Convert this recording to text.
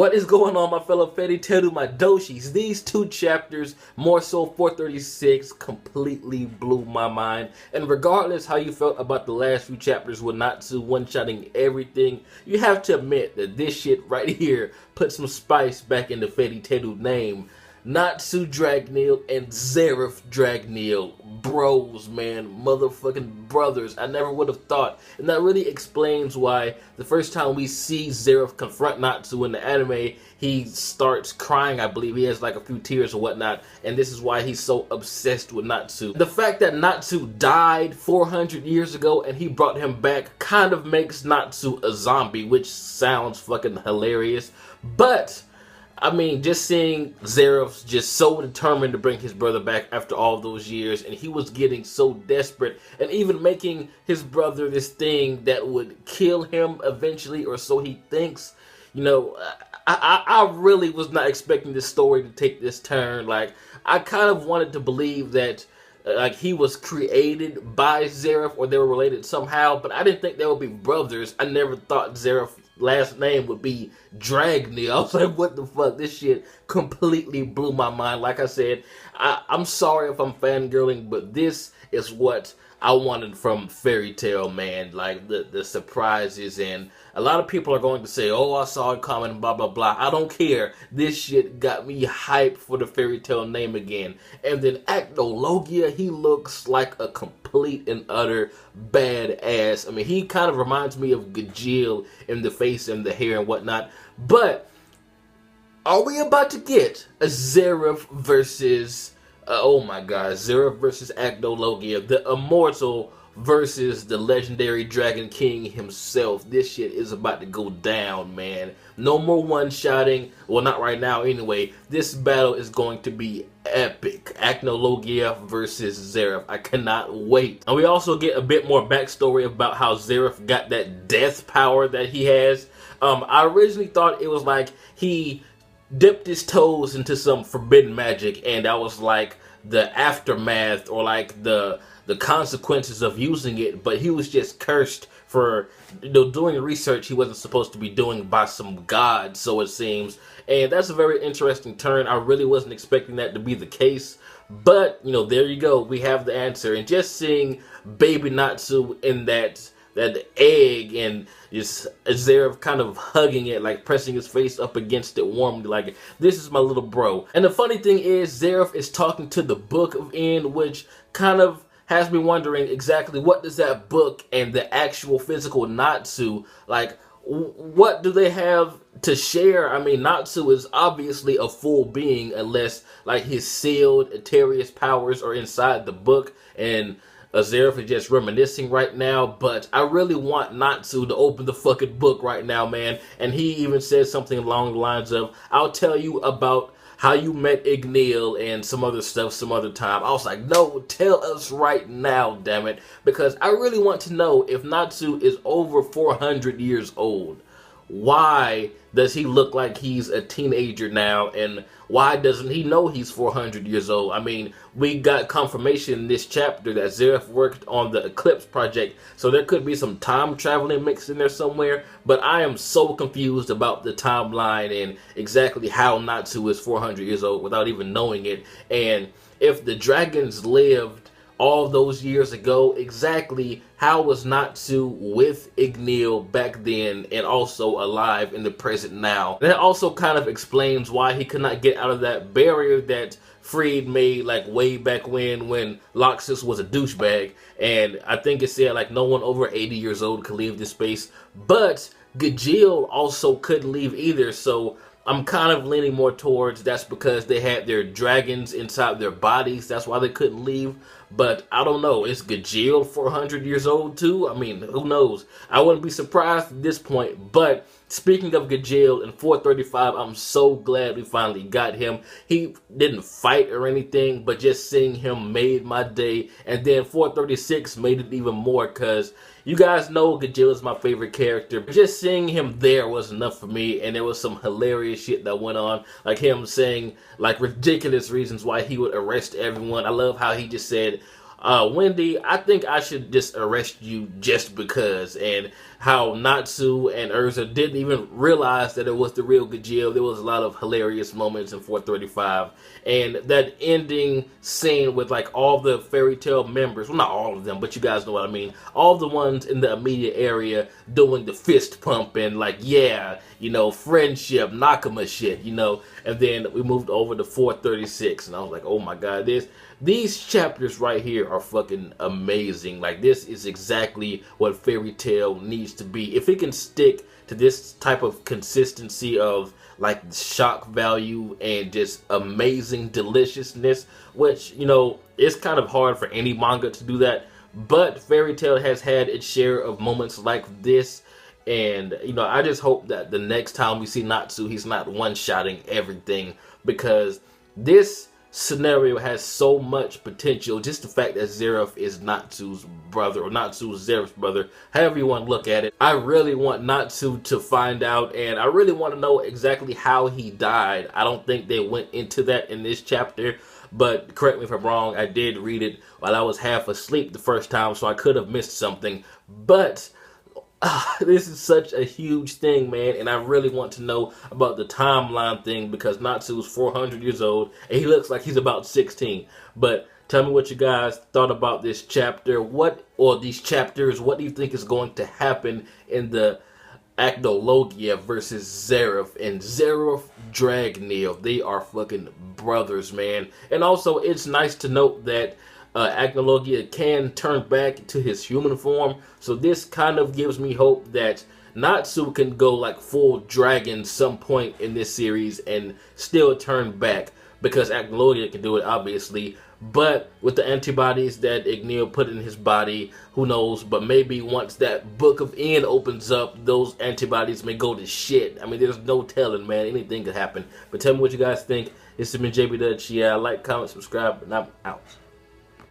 What is going on, my fellow fairy tale my doshis? These two chapters, more so 436, completely blew my mind. And regardless how you felt about the last few chapters with Natsu one-shotting everything, you have to admit that this shit right here put some spice back in the fairy tale name. Natsu Dragneel and Zeref Dragneel. Bros, man. Motherfucking brothers. I never would have thought. And that really explains why the first time we see Zeref confront Natsu in the anime, he starts crying, I believe. He has like a few tears or whatnot. And this is why he's so obsessed with Natsu. The fact that Natsu died 400 years ago and he brought him back kind of makes Natsu a zombie, which sounds fucking hilarious. But I mean, just seeing Zeref just so determined to bring his brother back after all those years, and he was getting so desperate, and even making his brother this thing that would kill him eventually, or so he thinks. You know, I really was not expecting this story to take this turn. Like, I kind of wanted to believe that like he was created by Zeref or they were related somehow, but I didn't think they would be brothers. I never thought Zeref's last name would be Dragneel. I was like, what the fuck? This shit completely blew my mind. Like I said, I'm sorry if I'm fangirling, but this is what I wanted from Fairy Tail, man. Like the surprises, and a lot of people are going to say, oh, I saw it coming, blah blah blah. I don't care. This shit got me hyped for the Fairy Tail name again. And then Acnologia, he looks like a complete and utter badass. I mean, he kind of reminds me of Gajeel in the face and the hair and whatnot. But are we about to get a Zeref versus oh my god, Zeref versus Acnologia, the immortal versus the legendary Dragon King himself? This shit is about to go down, man. No more one-shotting. Well, not right now anyway. This battle is going to be epic. Acnologia versus Zeref. I cannot wait. And we also get a bit more backstory about how Zeref got that death power that he has. I originally thought it was like he dipped his toes into some forbidden magic, and that was like the aftermath or like the consequences of using it, but he was just cursed for, you know, doing research he wasn't supposed to be doing by some god, so it seems. And that's a very interesting turn. I really wasn't expecting that to be the case, but you know, there you go, we have the answer. And just seeing baby Natsu in that egg and just Zeref kind of hugging it, like pressing his face up against it warmly, like, this is my little bro. And the funny thing is, Zeref is talking to the Book of E.N.D, which kind of has me wondering exactly what does that book and the actual physical Natsu, like, what do they have to share? I mean, Natsu is obviously a full being unless like his sealed Eterius powers are inside the book, and Zeref is just reminiscing right now. But I really want Natsu to open the fucking book right now, man. And he even said something along the lines of, I'll tell you about how you met E.N.D and some other stuff some other time. I was like, no, tell us right now, damn it. Because I really want to know if Natsu is over 400 years old. Why does he look like he's a teenager now, and why doesn't he know he's 400 years old? I mean, we got confirmation in this chapter that Zeref worked on the Eclipse project, so there could be some time traveling mixed in there somewhere, but I am so confused about the timeline and exactly how Natsu is 400 years old without even knowing it. And if the dragons lived all those years ago, exactly how was Natsu with E.N.D back then and also alive in the present now? And that also kind of explains why he could not get out of that barrier that Freed made like way back when Loxus was a douchebag. And I think it said like no one over 80 years old could leave this space, but Gajeel also couldn't leave either. So I'm kind of leaning more towards that's because they had their dragons inside their bodies. That's why they couldn't leave. But I don't know. Is Gajeel 400 years old too? I mean, who knows? I wouldn't be surprised at this point. But speaking of Gajeel in 435, I'm so glad we finally got him. He didn't fight or anything, but just seeing him made my day. And then 436 made it even more because you guys know Gajeel is my favorite character. Just seeing him there was enough for me, and there was some hilarious shit that went on. Like him saying like ridiculous reasons why he would arrest everyone. I love how he just said, Wendy, I think I should just arrest you just because. And how Natsu and Urza didn't even realize that it was the real Gajeel. There was a lot of hilarious moments in 435. And that ending scene with like all the fairy tale members, well, not all of them, but you guys know what I mean. All the ones in the immediate area doing the fist pump and like, yeah, you know, friendship, Nakama shit, you know. And then we moved over to 436, and I was like, oh my god, these chapters right here are fucking amazing. Like, this is exactly what Fairy Tail needs to be. If it can stick to this type of consistency of like shock value and just amazing deliciousness, which, you know, it's kind of hard for any manga to do that, but Fairy Tail has had its share of moments like this. And, you know, I just hope that the next time we see Natsu, he's not one-shotting everything, because this scenario has so much potential. Just the fact that Zeref is Natsu's brother, or Natsu's Zeref's brother, however you want to look at it. I really want Natsu to find out, and I really want to know exactly how he died. I don't think they went into that in this chapter, but correct me if I'm wrong. I did read it while I was half asleep the first time, so I could have missed something. But this is such a huge thing, man, and I really want to know about the timeline thing, because Natsu's 400 years old and he looks like he's about 16. But tell me what you guys thought about this chapter, or these chapters. What do you think is going to happen in the Acnologia versus Zeref and Zeref Dragneel? They are fucking brothers, man. And also, it's nice to note that Acnologia can turn back to his human form, so this kind of gives me hope that Natsu can go like full dragon some point in this series and still turn back, because Acnologia can do it, obviously. But with the antibodies that E.N.D put in his body, who knows? But maybe once that Book of E.N.D opens up, those antibodies may go to shit. I mean, there's no telling, man. Anything could happen. But tell me what you guys think. This has been jbDAuchiha. Like, comment, subscribe, and I'm out.